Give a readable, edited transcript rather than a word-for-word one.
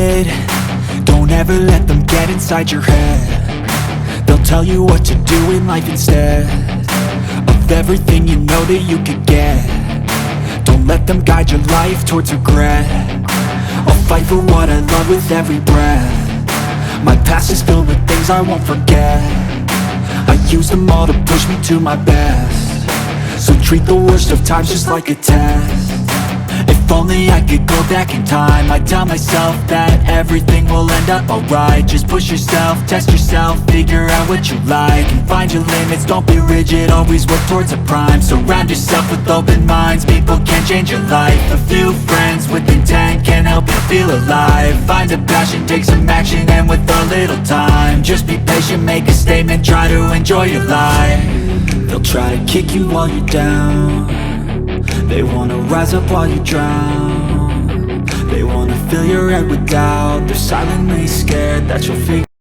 it. Don't ever let them get inside your head. They'll tell you what to do in life instead of everything you know that you could get. Don't let them guide your life towards regret. I'll fight for what I love with every breath. My past is filled with things I won't forget. I use them all to push me to my best. So treat the worst of times just like a test. If only I could go back in time, I'd tell myself that everything will end up alright. Just push yourself, test yourself, figure out what you like, and find your limits, don't be rigid, always work towards a prime. Surround yourself with open minds, people can change your life. A few friends with intent can help you feel alive. Find a passion, take some action, and with a little time, just be patient, make a statement, try to enjoy your life. They'll try to kick you while you're down. They wanna rise up while you drown. They wanna fill your head with doubt. They're silently scared that you'll figure